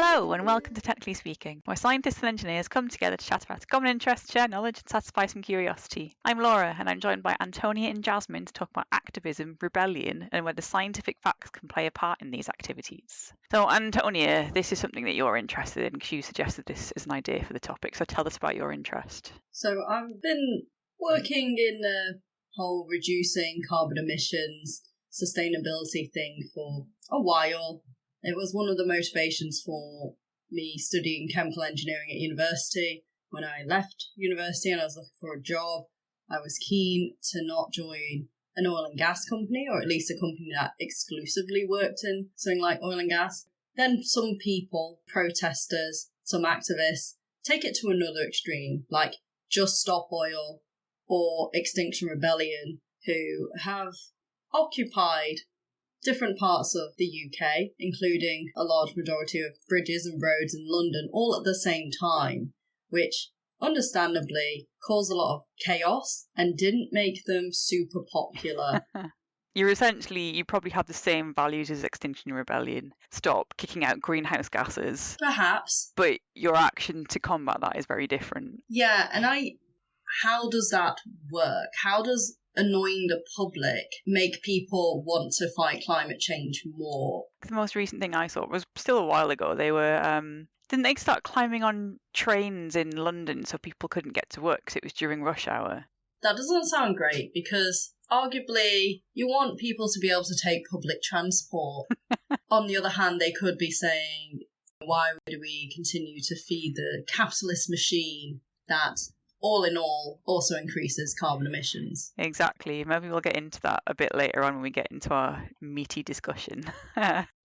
Hello and welcome to Technically Speaking, where scientists and engineers come together to chat about common interests, share knowledge and satisfy some curiosity. I'm Laura and I'm joined by Antonia and Jasmin to talk about activism, rebellion and whether scientific facts can play a part in these activities. So Antonia, this is something that you're interested in because you suggested this as an idea for the topic, so tell us about your interest. So I've been working in the whole reducing carbon emissions, sustainability thing for a while. It was one of the motivations for me studying chemical engineering at university. When I left university and I was looking for a job, I was keen to not join an oil and gas company, or at least a company that exclusively worked in something like oil and gas. Then some people, protesters, some activists, take it to another extreme, like Just Stop Oil or Extinction Rebellion, who have occupied different parts of the UK, including a large majority of bridges and roads in London, all at the same time, which understandably caused a lot of chaos and didn't make them super popular. You probably have the same values as Extinction Rebellion. Stop kicking out greenhouse gases. Perhaps. But your action to combat that is very different. Yeah, and how does that work? How does annoying the public make people want to fight climate change more? The most recent thing I saw was still a while ago. They were didn't they start climbing on trains in London so people couldn't get to work because it was during rush hour? That doesn't sound great, because arguably you want people to be able to take public transport. On the other hand, they could be saying, why would we continue to feed the capitalist machine that, all in all, also increases carbon emissions? Exactly. Maybe we'll get into that a bit later on when we get into our meaty discussion.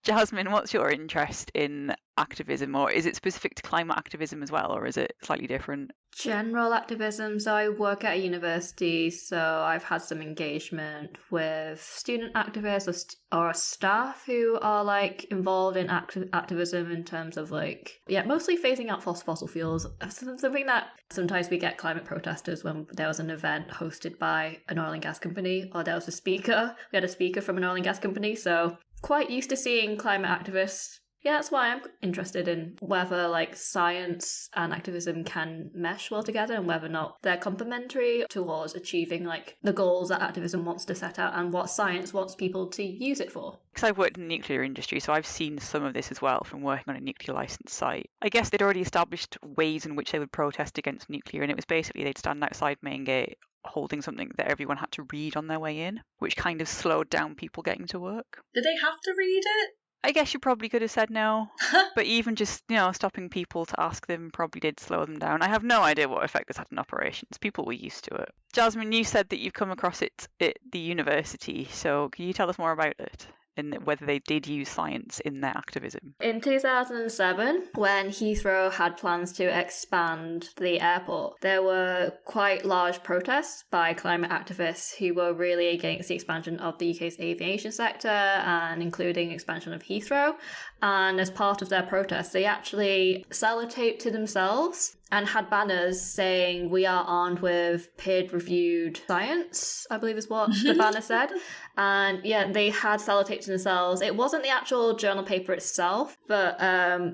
Jasmin, what's your interest in activism, or is it specific to climate activism as well, or is it slightly different? General activism. So I work at a university, so I've had some engagement with student activists or staff who are involved in activism in terms of mostly phasing out fossil fuels. Something that sometimes we get climate protesters when there was an event hosted by an oil and gas company, or there was a speaker. We had a speaker from an oil and gas company, so quite used to seeing climate activists. Yeah, that's why I'm interested in whether science and activism can mesh well together and whether or not they're complementary towards achieving the goals that activism wants to set out and what science wants people to use it for. Because I've worked in the nuclear industry, so I've seen some of this as well from working on a nuclear licensed site. I guess they'd already established ways in which they would protest against nuclear, and it was basically they'd stand outside main gate holding something that everyone had to read on their way in, which kind of slowed down people getting to work. Did they have to read it? I guess you probably could have said no, but even just, stopping people to ask them probably did slow them down. I have no idea what effect this had on operations. People were used to it. Jasmin, you said that you've come across it at the university, so can you tell us more about it and whether they did use science in their activism? In 2007, when Heathrow had plans to expand the airport, there were quite large protests by climate activists who were really against the expansion of the UK's aviation sector and including expansion of Heathrow. And as part of their protests, they actually sellotaped to themselves and had banners saying, "We are armed with peer-reviewed science," I believe is what the banner said. And yeah, they had sellotaped to themselves. It wasn't the actual journal paper itself, but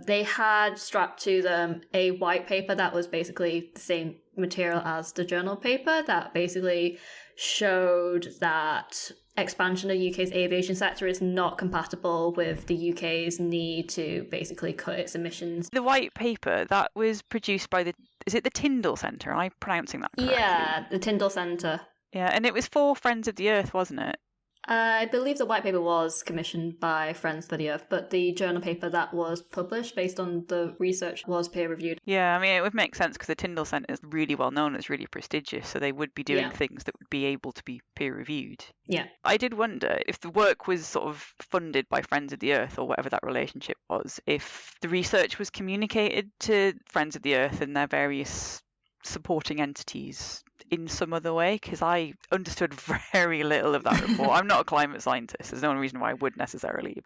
they had strapped to them a white paper that was basically the same material as the journal paper that basically showed that expansion of UK's aviation sector is not compatible with the UK's need to basically cut its emissions. The white paper, that was produced by is it the Tyndall Centre? Am I pronouncing that correctly? Yeah, the Tyndall Centre. Yeah, and it was for Friends of the Earth, wasn't it? I believe the white paper was commissioned by Friends for the Earth, but the journal paper that was published based on the research was peer-reviewed. Yeah, I mean, it would make sense because the Tyndall Centre is really well known, it's really prestigious, so they would be doing things that would be able to be peer-reviewed. Yeah. I did wonder if the work was sort of funded by Friends of the Earth or whatever that relationship was, if the research was communicated to Friends of the Earth and their various supporting entities in some other way, because I understood very little of that report. I'm not a climate scientist. There's no reason why I would necessarily.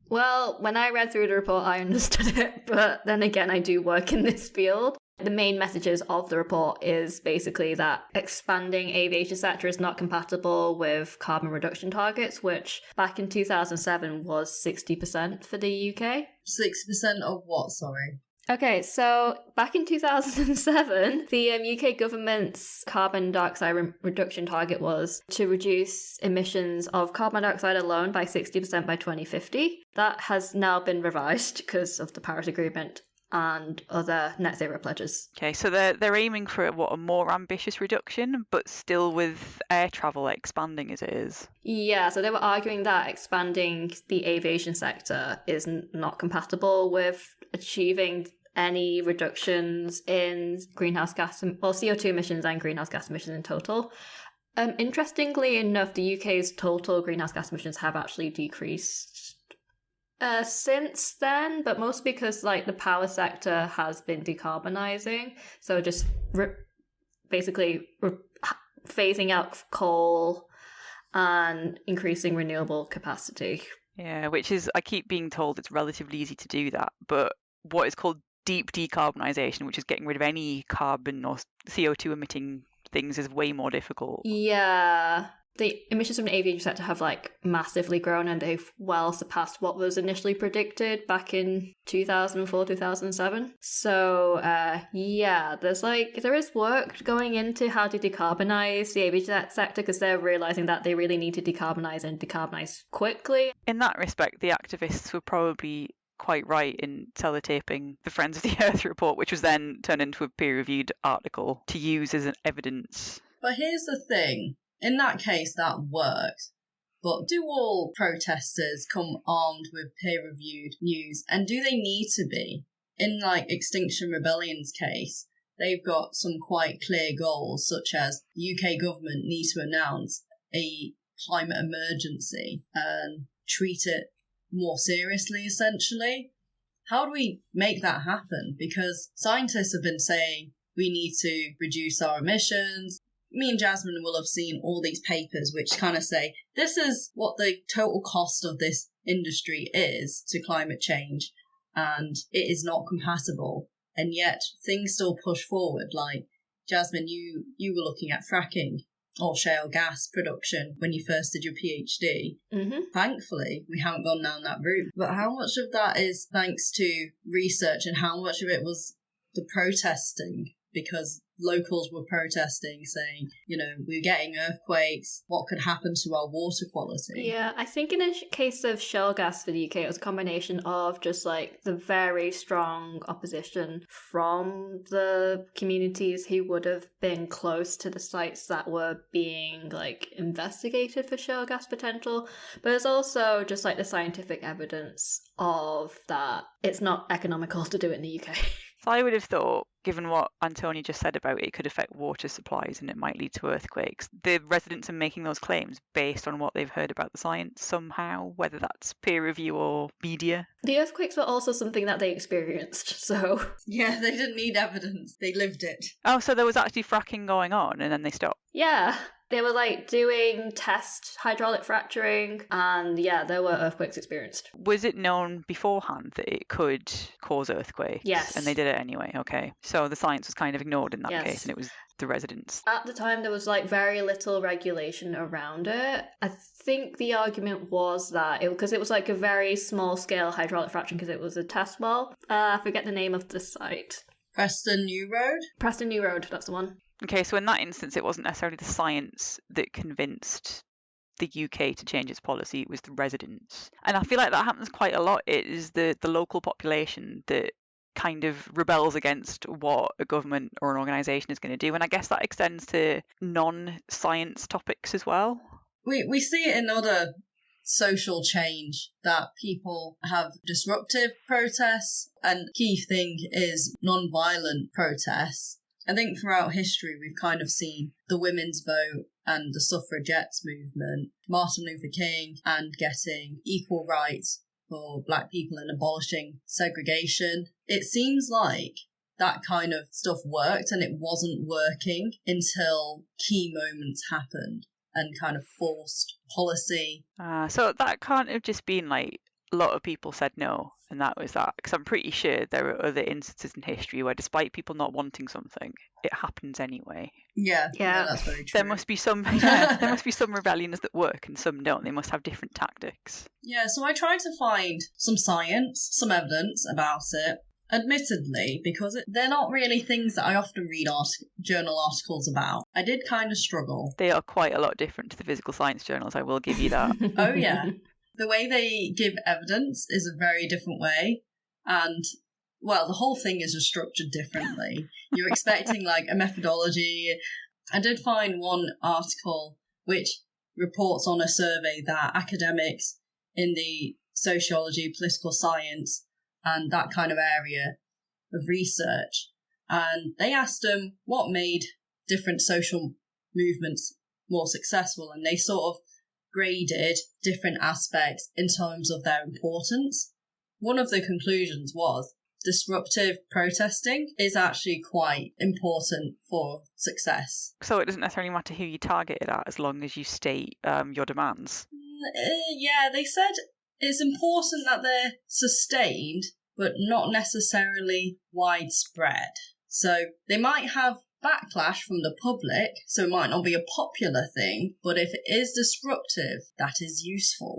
Well, when I read through the report, I understood it, but then again, I do work in this field. The main messages of the report is basically that expanding aviation sector is not compatible with carbon reduction targets, which back in 2007 was 60% for the UK. 6% of what, sorry? Okay, so back in 2007, the UK government's carbon dioxide reduction target was to reduce emissions of carbon dioxide alone by 60% by 2050. That has now been revised because of the Paris Agreement and other net zero pledges. Okay, so they're aiming for a more ambitious reduction, but still with air travel expanding as it is. Yeah, so they were arguing that expanding the aviation sector is not compatible with achieving any reductions in greenhouse gas, well, CO2 emissions and greenhouse gas emissions in total. Interestingly enough, the UK's total greenhouse gas emissions have actually decreased since then, but mostly because the power sector has been decarbonising, so just basically phasing out coal and increasing renewable capacity. Yeah, which is, I keep being told it's relatively easy to do that, but what is called deep decarbonisation, which is getting rid of any carbon or CO2 emitting things, is way more difficult. Yeah. The emissions from the aviation sector have massively grown, and they've well surpassed what was initially predicted back in 2004, 2007. So yeah, there is work going into how to decarbonise the aviation sector, because they're realising that they really need to decarbonise and decarbonise quickly. In that respect, the activists were probably quite right in sellotaping the Friends of the Earth report, which was then turned into a peer-reviewed article to use as an evidence. But here's the thing. In that case, that worked. But do all protesters come armed with peer-reviewed news? And do they need to be? In Extinction Rebellion's case, they've got some quite clear goals, such as the UK government needs to announce a climate emergency and treat it more seriously, essentially. How do we make that happen? Because scientists have been saying we need to reduce our emissions. Me and Jasmin will have seen all these papers which kind of say this is what the total cost of this industry is to climate change, and it is not compatible. And yet things still push forward. Like, Jasmin, you were looking at fracking or shale gas production when you first did your PhD. Mm-hmm. Thankfully, we haven't gone down that route. But how much of that is thanks to research, and how much of it was the protesting? Because locals were protesting, saying, we're getting earthquakes, what could happen to our water quality? Yeah, I think in a case of shale gas for the UK, it was a combination of just the very strong opposition from the communities who would have been close to the sites that were being investigated for shale gas potential, but it's also just the scientific evidence of that it's not economical to do it in the UK. So I would have thought, given what Antonia just said about it could affect water supplies and it might lead to earthquakes, the residents are making those claims based on what they've heard about the science somehow, whether that's peer review or media. The earthquakes were also something that they experienced, so... Yeah, they didn't need evidence. They lived it. Oh, so there was actually fracking going on and then they stopped? Yeah. They were doing test hydraulic fracturing, and yeah, there were earthquakes experienced. Was it known beforehand that it could cause earthquakes? Yes. And they did it anyway, okay. So the science was kind of ignored in that Yes. case, and it was the residents. At the time, there was very little regulation around it. I think the argument was that because it was a very small scale hydraulic fracturing, because it was a test well. I forget the name of the site. Preston New Road? Preston New Road, that's the one. Okay, so in that instance, it wasn't necessarily the science that convinced the UK to change its policy, it was the residents. And I feel like that happens quite a lot. It is the local population that kind of rebels against what a government or an organisation is going to do. And I guess that extends to non-science topics as well. We see it in other social change, that people have disruptive protests, and key thing is non-violent protests. I think throughout history we've kind of seen the women's vote and the suffragettes movement, Martin Luther King and getting equal rights for black people and abolishing segregation. It seems like that kind of stuff worked, and it wasn't working until key moments happened and kind of forced policy. So that can't have just been a lot of people said no, and that was that. Because I'm pretty sure there are other instances in history where, despite people not wanting something, it happens anyway. Yeah, Yeah. that's very true. There must be some, there must be some rebellions that work and some don't. They must have different tactics. Yeah, so I tried to find some science, some evidence about it. Admittedly, because they're not really things that I often read journal articles about, I did kind of struggle. They are quite a lot different to the physical science journals, I will give you that. Oh, yeah. The way they give evidence is a very different way. And, well, the whole thing is just structured differently. You're expecting, like, a methodology. I did find one article which reports on a survey that academics in the sociology, political science, and that kind of area of research, and they asked them what made different social movements more successful, and they sort of graded different aspects in terms of their importance. One of the conclusions was disruptive protesting is actually quite important for success. So it doesn't necessarily matter who you target it at as long as you state your demands. Yeah, they said it's important that they're sustained, but not necessarily widespread. So they might have backlash from the public, so it might not be a popular thing, but if it is disruptive, that is useful.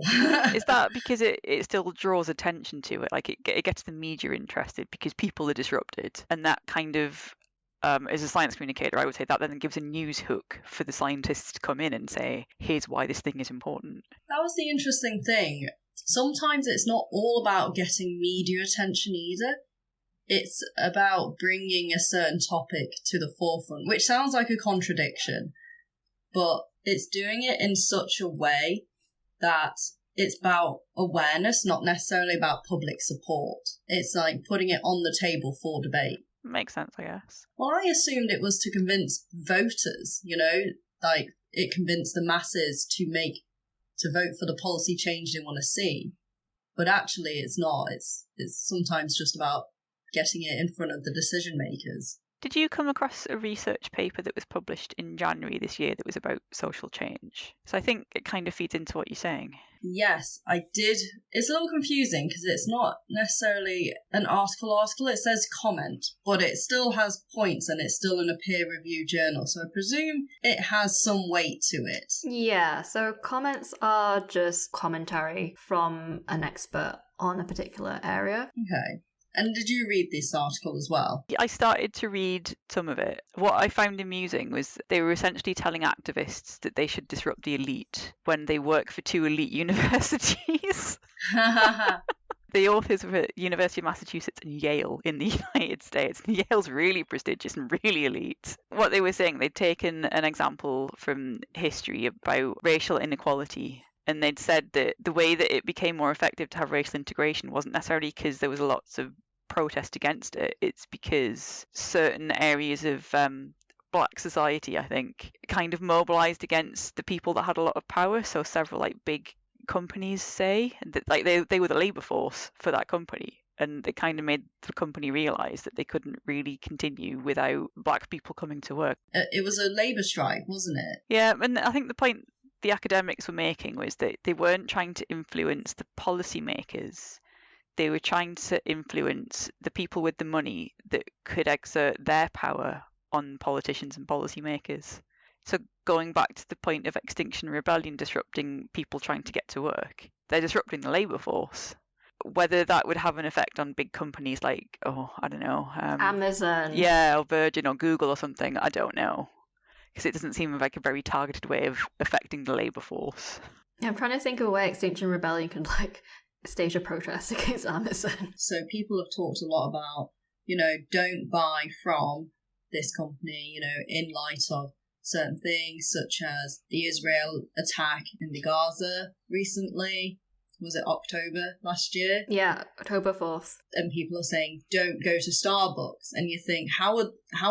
Is that because it still draws attention to it? Like it gets the media interested because people are disrupted, and that kind of as a science communicator, I would say that then gives a news hook for the scientists to come in and say, here's why this thing is important. That was the interesting thing. Sometimes it's not all about getting media attention either. It's about bringing a certain topic to the forefront, which sounds like a contradiction, but it's doing it in such a way that it's about awareness, not necessarily about public support. It's like putting it on the table for debate. Makes sense, I guess. Well, I assumed it was to convince voters, like it convinced the masses to vote for the policy change they want to see. But actually it's not. It's sometimes just about getting it in front of the decision makers. Did you come across a research paper that was published in January this year that was about social change? So I think it kind of feeds into what you're saying. Yes, I did. It's a little confusing because it's not necessarily an article. It says comment, but it still has points and it's still in a peer-reviewed journal. So I presume it has some weight to it. Yeah, so comments are just commentary from an expert on a particular area. Okay. And did you read this article as well? I started to read some of it. What I found amusing was they were essentially telling activists that they should disrupt the elite when they work for two elite universities. The authors were at University of Massachusetts and Yale in the United States. Yale's really prestigious and really elite. What they were saying, they'd taken an example from history about racial inequality. And they'd said that the way that it became more effective to have racial integration wasn't necessarily because there was lots of protest against it. It's because certain areas of black society, I think, kind of mobilized against the people that had a lot of power. So several big companies say that they were the labor force for that company. And they kind of made the company realize that they couldn't really continue without black people coming to work. It was a labor strike, wasn't it? Yeah, and I think the point the academics were making was that they weren't trying to influence the policymakers. They were trying to influence the people with the money that could exert their power on politicians and policymakers. So going back to the point of Extinction Rebellion disrupting people trying to get to work, they're disrupting the labour force. Whether that would have an effect on big companies like, Amazon. Yeah, or Virgin or Google or something, I don't know. Because it doesn't seem like a very targeted way of affecting the labour force. Yeah, I'm trying to think of a way Extinction Rebellion could stage a protest against Amazon. So people have talked a lot about, don't buy from this company, in light of certain things such as the Israel attack in the Gaza recently. Was it October last year? Yeah, October 4th. And people are saying, don't go to Starbucks. And you think, how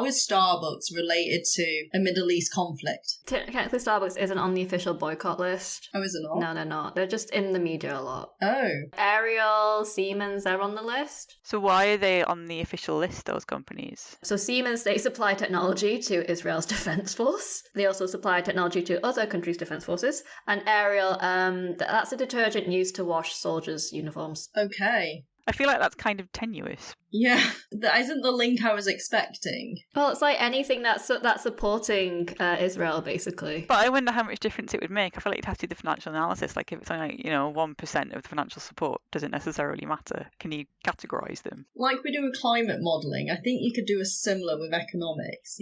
is Starbucks related to a Middle East conflict? Technically, Starbucks isn't on the official boycott list. Oh, is it not? No, they're not. They're just in the media a lot. Oh. Ariel, Siemens, they're on the list. So why are they on the official list, those companies? So Siemens, they supply technology to Israel's defense force. They also supply technology to other countries' defense forces. And Ariel, that's a detergent used to to wash soldiers' uniforms. Okay. I feel like that's kind of tenuous. Yeah, that isn't the link I was expecting. Well, it's like anything that's supporting Israel, basically. But I wonder how much difference it would make. I feel like you'd have to do the financial analysis. Like if it's only, 1% of the financial support, does it necessarily matter? Can you categorise them? Like we do with climate modelling, I think you could do a similar with economics,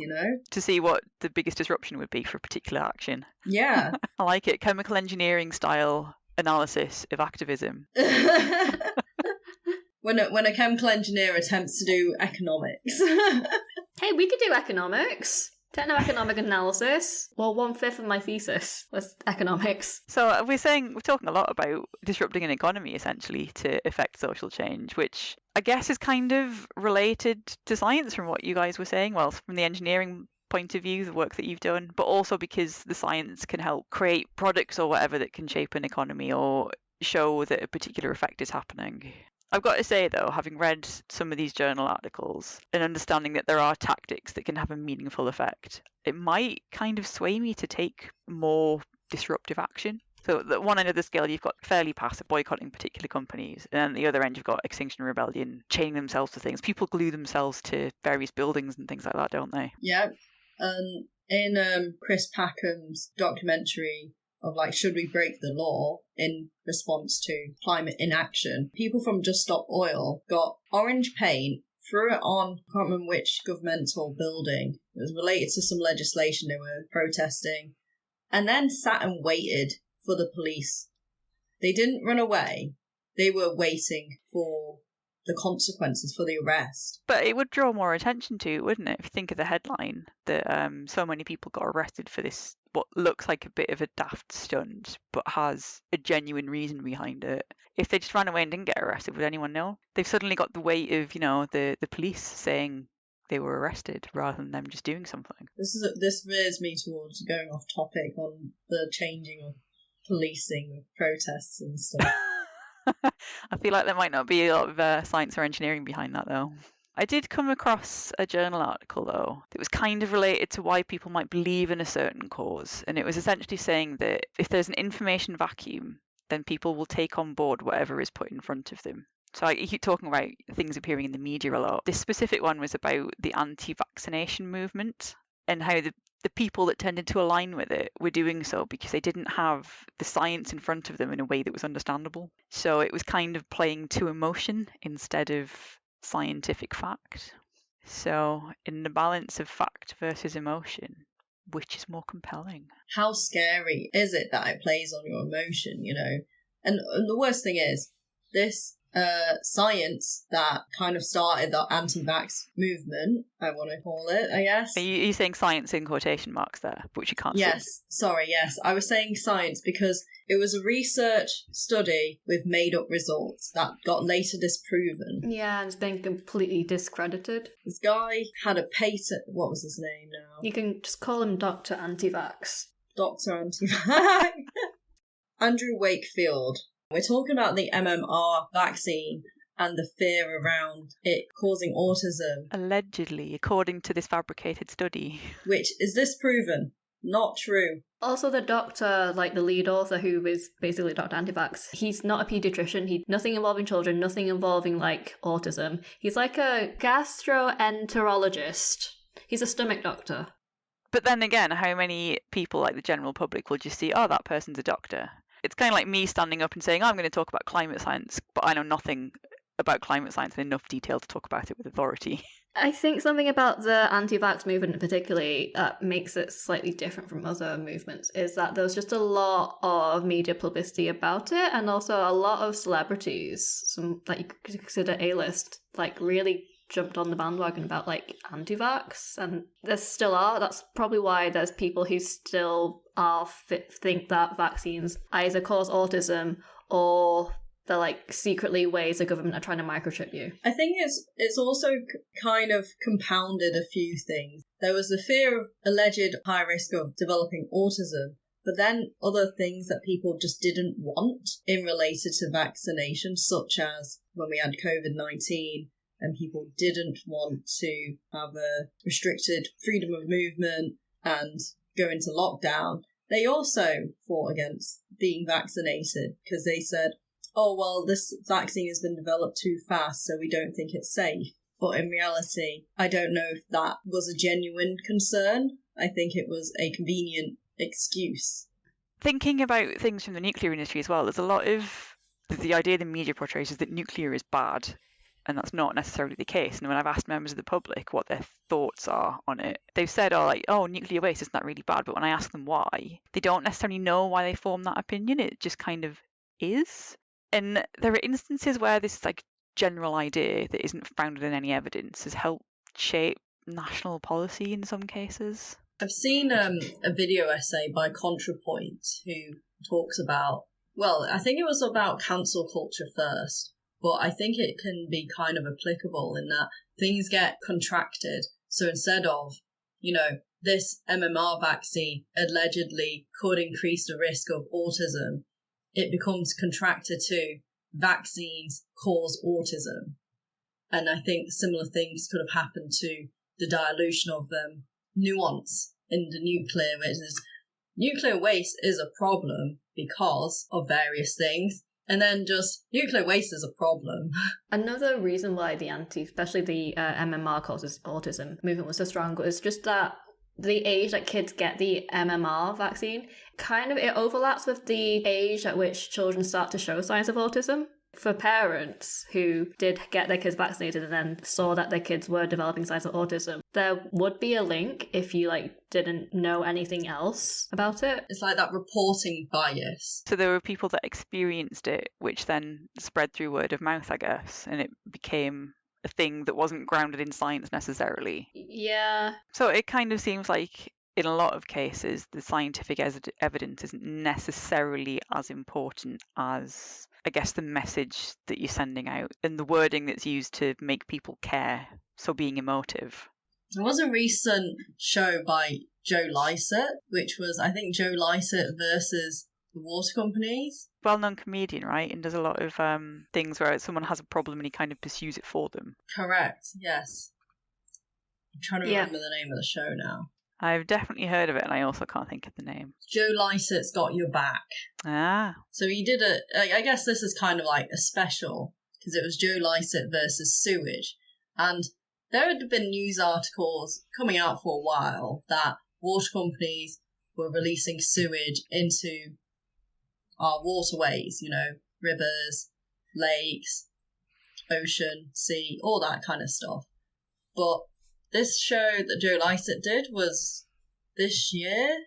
To see what the biggest disruption would be for a particular action. Yeah. I like it. Chemical engineering style analysis of activism. When a chemical engineer attempts to do economics. Hey, we could do economics. Techno-economic analysis. Well, 1/5 of my thesis was economics. So we're talking a lot about disrupting an economy essentially to affect social change, which I guess is kind of related to science from what you guys were saying. Well, from the engineering point of view, the work that you've done, but also because the science can help create products or whatever that can shape an economy or show that a particular effect is happening. I've got to say, though, having read some of these journal articles and understanding that there are tactics that can have a meaningful effect, it might kind of sway me to take more disruptive action. So at one end of the scale, you've got fairly passive boycotting particular companies, and then at the other end, you've got Extinction Rebellion chaining themselves to things. People glue themselves to various buildings and things like that, don't they? Yeah. In Chris Packham's documentary of should we break the law in response to climate inaction, people from Just Stop Oil got orange paint, threw it on, I can't remember which governmental building, it was related to some legislation they were protesting, and then sat and waited for the police. They didn't run away, they were waiting for the consequences, for the arrest. But it would draw more attention to it, wouldn't it, if you think of the headline that so many people got arrested for this, what looks like a bit of a daft stunt, but has a genuine reason behind it. If they just ran away and didn't get arrested, would anyone know? They've suddenly got the weight of, the police saying they were arrested rather than them just doing something. This veers me towards going off topic on the changing of policing of protests and stuff. I feel like there might not be a lot of science or engineering behind that, though. I did come across a journal article, though, that was kind of related to why people might believe in a certain cause. And it was essentially saying that if there's an information vacuum, then people will take on board whatever is put in front of them. So you keep talking about things appearing in the media a lot. This specific one was about the anti-vaccination movement and how the people that tended to align with it were doing so because they didn't have the science in front of them in a way that was understandable. So it was kind of playing to emotion instead of scientific fact. So in the balance of fact versus emotion, which is more compelling? How scary is it that it plays on your emotion, And the worst thing is, this science that kind of started the anti-vax movement, I want to call it, I guess. Are you saying science in quotation marks there, which you can't Yes, see? sorry, yes. I was saying science because it was a research study with made-up results that got later disproven. Yeah, and it's been completely discredited. This guy had a patent. What was his name now? You can just call him Dr. Anti-Vax. Dr. Anti-Vax. Andrew Wakefield. We're talking about the MMR vaccine and the fear around it causing autism. Allegedly, according to this fabricated study. Which is disproven. Not true. Also, the doctor, the lead author, who is basically Dr. Anti-Vax, he's not a paediatrician. Nothing involving children, nothing involving, autism. He's like a gastroenterologist. He's a stomach doctor. But then again, how many people, the general public, will just see, oh, that person's a doctor? It's kind of like me standing up and saying, I'm going to talk about climate science, but I know nothing about climate science in enough detail to talk about it with authority. I think something about the anti-vax movement particularly that makes it slightly different from other movements is that there's just a lot of media publicity about it, and also a lot of celebrities, some that you could consider A-list, really jumped on the bandwagon about anti-vax, and there still are. That's probably why there's people who still think that vaccines either cause autism or they're secretly ways the government are trying to microchip you. I think it's also kind of compounded a few things. There was the fear of alleged high risk of developing autism, but then other things that people just didn't want in related to vaccination, such as when we had COVID-19 and people didn't want to have a restricted freedom of movement and go into lockdown. They also fought against being vaccinated because they said, oh, well, this vaccine has been developed too fast, so we don't think it's safe. But in reality, I don't know if that was a genuine concern. I think it was a convenient excuse. Thinking about things from the nuclear industry as well, there's a lot of the idea the media portrays is that nuclear is bad, and that's not necessarily the case. And when I've asked members of the public what their thoughts are on it, they've said, oh, nuclear waste isn't that really bad. But when I ask them why, they don't necessarily know why they form that opinion. It just kind of is. And there are instances where this like general idea that isn't founded in any evidence has helped shape national policy in some cases. I've seen a video essay by ContraPoint who talks about, well, I think it was about cancel culture first, but I think it can be kind of applicable in that things get contracted. So instead of, this MMR vaccine allegedly could increase the risk of autism, it becomes contracted to vaccines cause autism. And I think similar things could have happened to the dilution of nuance in the nuclear, which is nuclear waste is a problem because of various things. And then just nuclear waste is a problem. Another reason why especially the MMR causes autism movement was so strong was just that the age that kids get the MMR vaccine, it overlaps with the age at which children start to show signs of autism. For parents who did get their kids vaccinated and then saw that their kids were developing signs of autism, there would be a link if you didn't know anything else about it. It's like that reporting bias. So there were people that experienced it, which then spread through word of mouth, I guess, and it became a thing that wasn't grounded in science necessarily. Yeah. So it kind of seems like in a lot of cases, the scientific evidence isn't necessarily as important as, I guess, the message that you're sending out and the wording that's used to make people care. So being emotive. There was a recent show by Joe Lycett, which was, I think, Joe Lycett versus the water companies. Well-known comedian, right? And does a lot of things where someone has a problem and he kind of pursues it for them. Correct, yes. I'm trying to remember the name of the show now. I've definitely heard of it, and I also can't think of the name. Joe Lycett's Got Your Back. Ah. So he did I guess this is kind of like a special, because it was Joe Lycett versus sewage. And there had been news articles coming out for a while that water companies were releasing sewage into our waterways, rivers, lakes, ocean, sea, all that kind of stuff. But this show that Joe Lycett did was this year,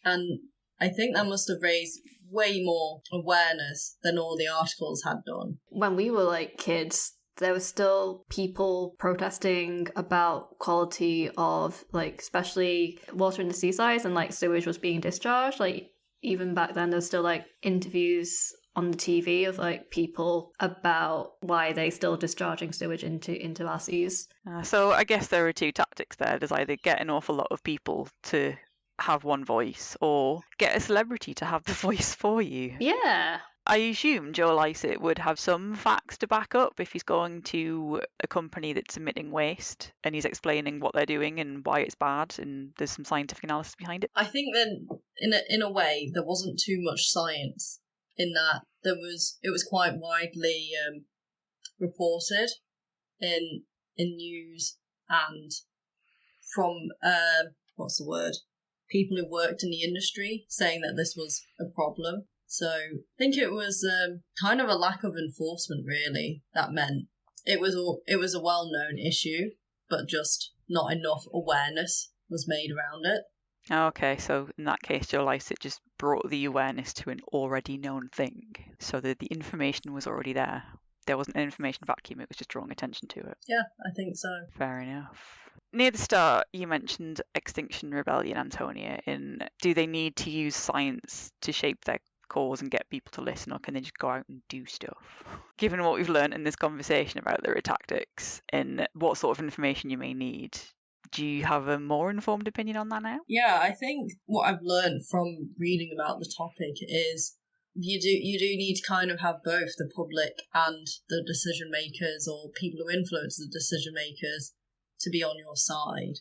and I think that must have raised way more awareness than all the articles had done. When we were kids, there were still people protesting about quality of especially water in the seasides, and sewage was being discharged. Even back then, there's still interviews on the TV of people about why they still discharging sewage into our seas. So I guess there are two tactics there. There's either get an awful lot of people to have one voice or get a celebrity to have the voice for you. Yeah. I assume Joe Lycett would have some facts to back up if he's going to a company that's emitting waste and he's explaining what they're doing and why it's bad and there's some scientific analysis behind it. I think then in a way there wasn't too much science in that it was quite widely reported in news and from people who worked in the industry saying that this was a problem. So I think it was kind of a lack of enforcement, really, that meant it was a well-known issue, but just not enough awareness was made around it. Okay, so in that case, Joe Lycett just brought the awareness to an already known thing, so that the information was already there. There wasn't an information vacuum, it was just drawing attention to it. Yeah, I think so. Fair enough. Near the start, you mentioned Extinction Rebellion, Antonia, and do they need to use science to shape their cause and get people to listen, or can they just go out and do stuff? Given what we've learned in this conversation about their tactics and what sort of information you may need, do you have a more informed opinion on that now? Yeah, I think what I've learned from reading about the topic is you do need to kind of have both the public and the decision makers or people who influence the decision makers to be on your side.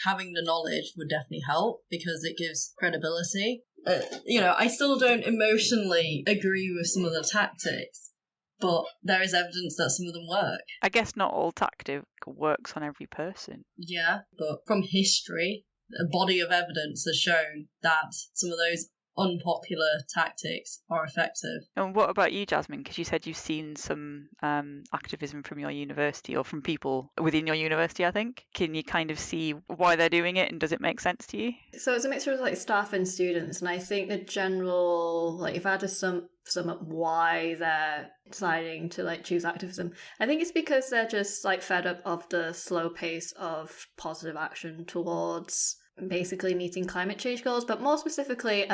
Having the knowledge would definitely help because it gives credibility. I still don't emotionally agree with some of the tactics, but there is evidence that some of them work. I guess not all tactic works on every person. Yeah, but from history, a body of evidence has shown that some of those unpopular tactics are effective. And what about you, Jasmin? Because you said you've seen some activism from your university or from people within your university, I think. Can you kind of see why they're doing it and does it make sense to you? So it's a mixture of like staff and students, and I think the general, like if I had to sum up why they're deciding to like choose activism, I think it's because they're just like fed up of the slow pace of positive action towards basically meeting climate change goals, but more specifically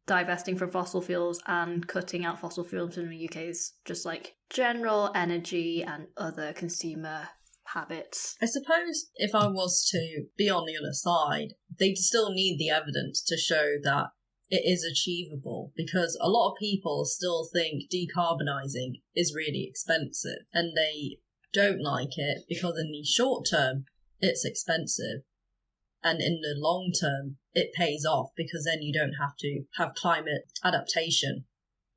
divesting from fossil fuels and cutting out fossil fuels in the UK's just like general energy and other consumer habits. I suppose if I was to be on the other side, they'd still need the evidence to show that it is achievable, because a lot of people still think decarbonising is really expensive and they don't like it because in the short term it's expensive. And in the long term, it pays off because then you don't have to have climate adaptation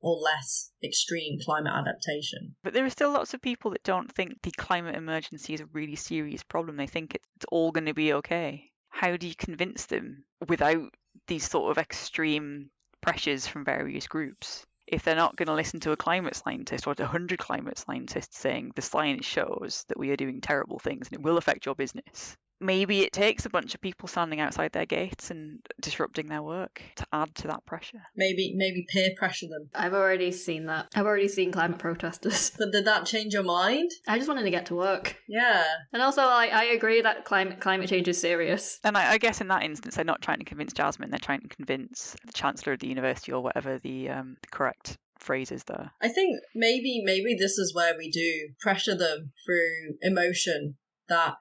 or less extreme climate adaptation. But there are still lots of people that don't think the climate emergency is a really serious problem. They think it's all going to be okay. How do you convince them without these sort of extreme pressures from various groups? If they're not going to listen to a climate scientist or 100 climate scientists saying the science shows that we are doing terrible things and it will affect your business, maybe it takes a bunch of people standing outside their gates and disrupting their work to add to that pressure. Maybe peer pressure them. I've already seen that. I've already seen climate protesters. But did that change your mind? I just wanted to get to work. Yeah. And also, I agree that climate change is serious. And I guess in that instance, they're not trying to convince Jasmin, they're trying to convince the Chancellor of the university or whatever the correct phrase is there. I think maybe this is where we do pressure them through emotion that,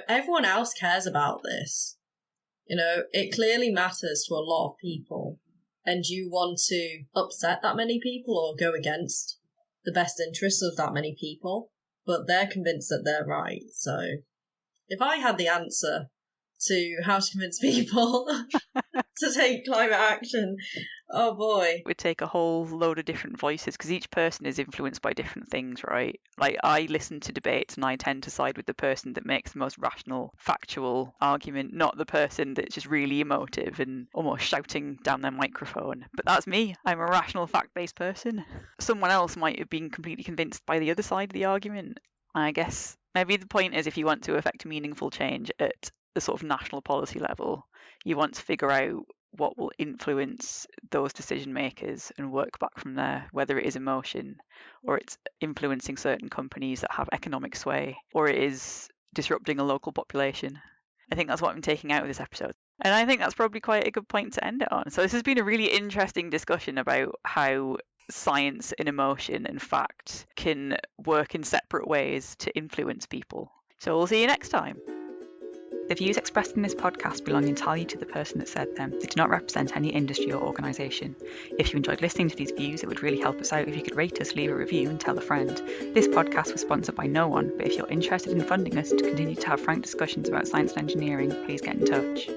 everyone else cares about this. It clearly matters to a lot of people. And you want to upset that many people or go against the best interests of that many people. But they're convinced that they're right. So if I had the answer to how to convince people to take climate action, oh boy. It would take a whole load of different voices because each person is influenced by different things, right? Like I listen to debates and I tend to side with the person that makes the most rational, factual argument, not the person that's just really emotive and almost shouting down their microphone. But that's me. I'm a rational, fact-based person. Someone else might have been completely convinced by the other side of the argument. I guess maybe the point is if you want to affect meaningful change at the sort of national policy level, you want to figure out what will influence those decision makers and work back from there, whether it is emotion or it's influencing certain companies that have economic sway or it is disrupting a local population. I think that's what I'm taking out of this episode. And I think that's probably quite a good point to end it on. So this has been a really interesting discussion about how science and emotion and fact can work in separate ways to influence people. So we'll see you next time. The views expressed in this podcast belong entirely to the person that said them. They do not represent any industry or organisation. If you enjoyed listening to these views, it would really help us out if you could rate us, leave a review and tell a friend. This podcast was sponsored by no one, but if you're interested in funding us to continue to have frank discussions about science and engineering, please get in touch.